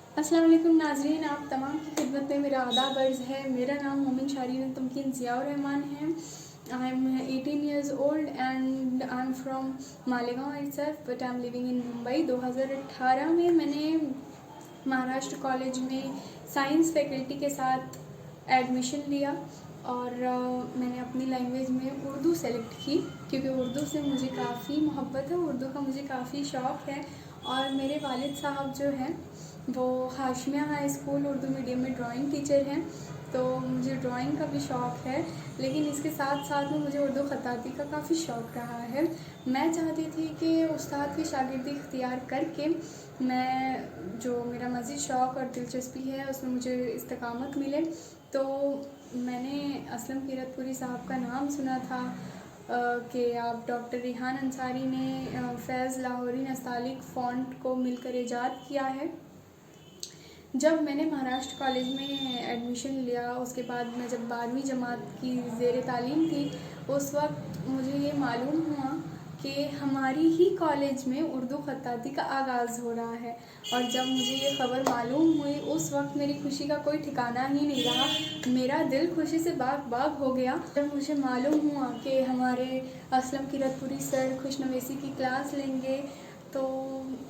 अस्सलाम वालेकुम नाज़रीन, आप तमाम की खिदमत में मेरा आदाब अर्ज़ है। मेरा नाम मोमिन शारी तमकीन ज़ियाउर रहमान है। I am 18 years old and I am from Malegaon itself, but I am living in Mumbai. 2018 में मैंने महाराष्ट्र कॉलेज में साइंस फैकल्टी के साथ एडमिशन लिया और मैंने अपनी लैंग्वेज में उर्दू सेलेक्ट की, क्योंकि उर्दू से मुझे काफ़ी मोहब्बत है, उर्दू का मुझे काफ़ी शौक़ है। और मेरे वालिद साहब जो हैं वो Hashmia high school Urdu medium में ड्राइंग टीचर हैं, तो मुझे ड्राइंग का भी शौक़ है। लेकिन इसके साथ साथ में मुझे उर्दू ख़त्ताती का काफ़ी शौक़ रहा है। मैं चाहती थी कि उस्ताद की शागिर्दी इख्तियार करके मैं जो मेरा मज़ीद शौक़ और दिलचस्पी है उसमें मुझे इस्तकामत मिले। तो मैंने असलम कीरतपुरी साहब का नाम सुना था कि आप डॉक्टर रिहान अंसारी ने फैज़ लाहौरी नस्तालिक फ़ॉन्ट को मिलकर ईजाद किया है। जब मैंने महाराष्ट्र कॉलेज में एडमिशन लिया, उसके बाद मैं जब 12वीं जमात की ज़ेर तालीम थी, उस वक्त मुझे ये मालूम हुआ कि हमारी ही कॉलेज में उर्दू ख़त्ताती का आगाज़ हो रहा है। और जब मुझे ये ख़बर मालूम हुई, उस वक्त मेरी खुशी का कोई ठिकाना ही नहीं रहा। मेरा दिल खुशी से बाग बाग हो गया जब मुझे मालूम हुआ कि हमारे असलम कीरतपुरी सर खुशनवीसी की क्लास लेंगे। तो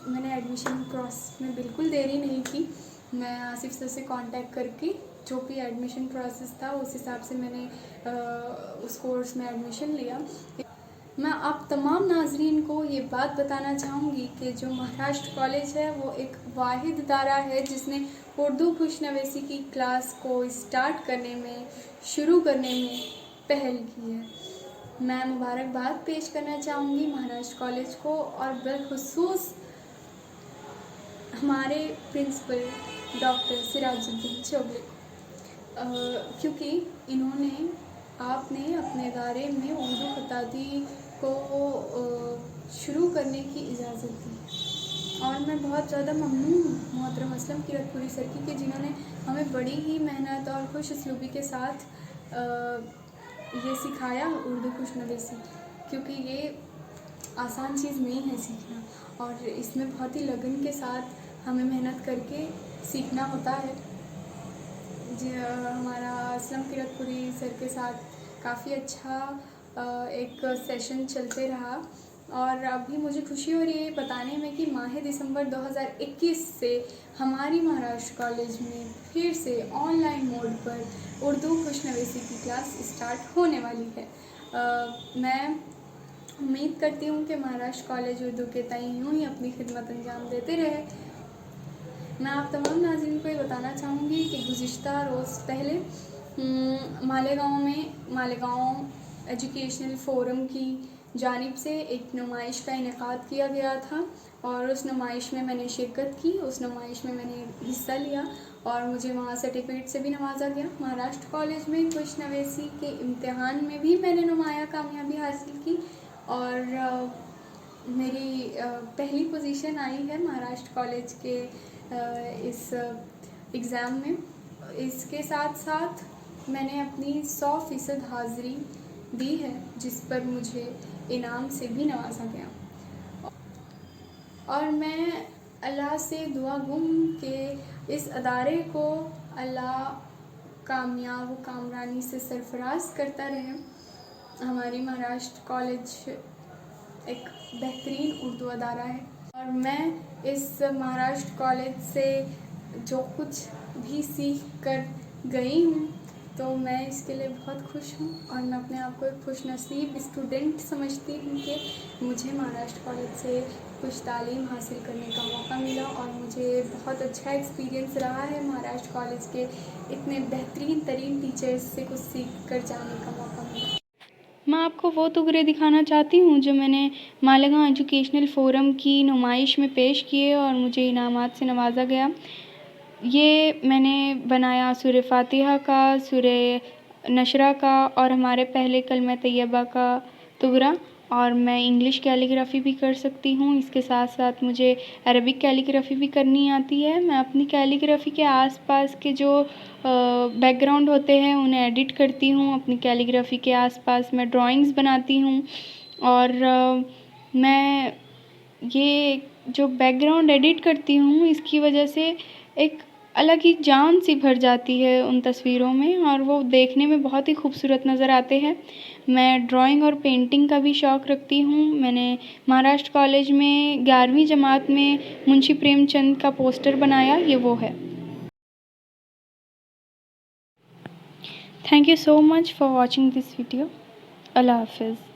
मैंने एडमिशन प्रोसेस में बिल्कुल देरी नहीं की। मैं आसिफ सर से कांटेक्ट करके जो भी एडमिशन प्रोसेस था उस हिसाब से मैंने उस कोर्स में एडमिशन लिया। मैं आप तमाम नाजरीन को ये बात बताना चाहूँगी कि जो महाराष्ट्र कॉलेज है वो एक वाहिद इदारा है जिसने उर्दू खुशनवीसी की क्लास को स्टार्ट करने में, शुरू करने में पहल की है। मैं मुबारकबाद पेश करना चाहूँगी महाराष्ट्र कॉलेज को और बिलखुसूस हमारे प्रिंसिपल डॉक्टर सिराजुद्दीन चौबे को, क्योंकि इन्होंने आपने अपने इदारे में उर्दू ख़त्ताती को शुरू करने की इजाज़त दी। और मैं बहुत ज़्यादा ममनून हूँ मोहतरम असलम कीरतपुरी सर की, कि जिन्होंने हमें बड़ी ही मेहनत और खुश उसलूबी के साथ ये सिखाया उर्दू खुशनवीसी, क्योंकि ये आसान चीज़ नहीं है सीखना, और इसमें बहुत ही लगन के साथ हमें मेहनत करके सीखना होता है। जी, हमारा असलम कीरतपुरी सर के साथ काफ़ी अच्छा एक सेशन चलते रहा। और अभी मुझे खुशी हो रही है बताने में कि माह दिसंबर 2021 से हमारी महाराष्ट्र कॉलेज में फिर से ऑनलाइन मोड पर उर्दू खुशनवीसी की क्लास स्टार्ट होने वाली है। मैं उम्मीद करती हूँ कि महाराष्ट्र कॉलेज उर्दू के तय यूँ ही अपनी खिदमत अंजाम देते रहे। मैं आप तमाम नाज़रीन को ये बताना चाहूँगी कि गुज़िश्ता रोज़ पहले मालेगांव एजुकेशनल फ़ोरम की जानिब से एक नुमाइश का इनेकाद किया गया था, और उस नुमाइश में मैंने शिरकत की, उस नुमाइश में मैंने हिस्सा लिया और मुझे वहाँ सर्टिफिकेट से भी नवाजा गया। महाराष्ट्र कॉलेज में खुशनवीसी के इम्तिहान में भी मैंने नुमाया कामयाबी हासिल की और मेरी पहली पोजीशन आई है महाराष्ट्र कॉलेज के इस एग्ज़ाम में। इसके साथ साथ मैंने अपनी 100% हाज़िरी दी है, जिस पर मुझे इनाम से भी नवाजा गया। और मैं अल्लाह से दुआ गुम के इस अदारे को अल्लाह कामयाब कामरानी से सरफराज करता रहे। हमारी महाराष्ट्र कॉलेज एक बेहतरीन उर्दू अदारा है और मैं इस महाराष्ट्र कॉलेज से जो कुछ भी सीख कर गई हूँ तो मैं इसके लिए बहुत खुश हूँ, और मैं अपने आप को एक खुशनसीब स्टूडेंट समझती हूँ कि मुझे महाराष्ट्र कॉलेज से कुछ तालीम हासिल करने का मौका मिला और मुझे बहुत अच्छा एक्सपीरियंस रहा है महाराष्ट्र कॉलेज के इतने बेहतरीन तरीन टीचर्स से कुछ सीख कर जाने का मौका मिला। मैं आपको वो तुगरे दिखाना चाहती हूँ जो मैंने मालेगांव एजुकेशनल फ़ोरम की नुमाइश में पेश किए और मुझे इनामात से नवाजा गया। ये मैंने बनाया सूरह फ़ातिहा का, सूरह नशरा का और हमारे पहले कलमा तैयबा का तुगरा, और मैं इंग्लिश कैलीग्राफ़ी भी कर सकती हूँ। इसके साथ साथ मुझे अरबिक कैलीग्राफ़ी भी करनी आती है। मैं अपनी कैलीग्राफ़ी के आसपास के जो बैकग्राउंड होते हैं उन्हें एडिट करती हूँ। अपनी कैलीग्राफ़ी के आसपास मैं ड्राइंग्स बनाती हूँ और मैं ये जो बैकग्राउंड एडिट करती हूँ इसकी वजह से एक अलग ही जान सी भर जाती है उन तस्वीरों में और वो देखने में बहुत ही खूबसूरत नज़र आते हैं। मैं ड्राइंग और पेंटिंग का भी शौक़ रखती हूँ। मैंने महाराष्ट्र कॉलेज में 11वीं जमात में मुंशी प्रेमचंद का पोस्टर बनाया, ये वो है। Thank you so much for watching this video. अल्लाह हाफ़िज़।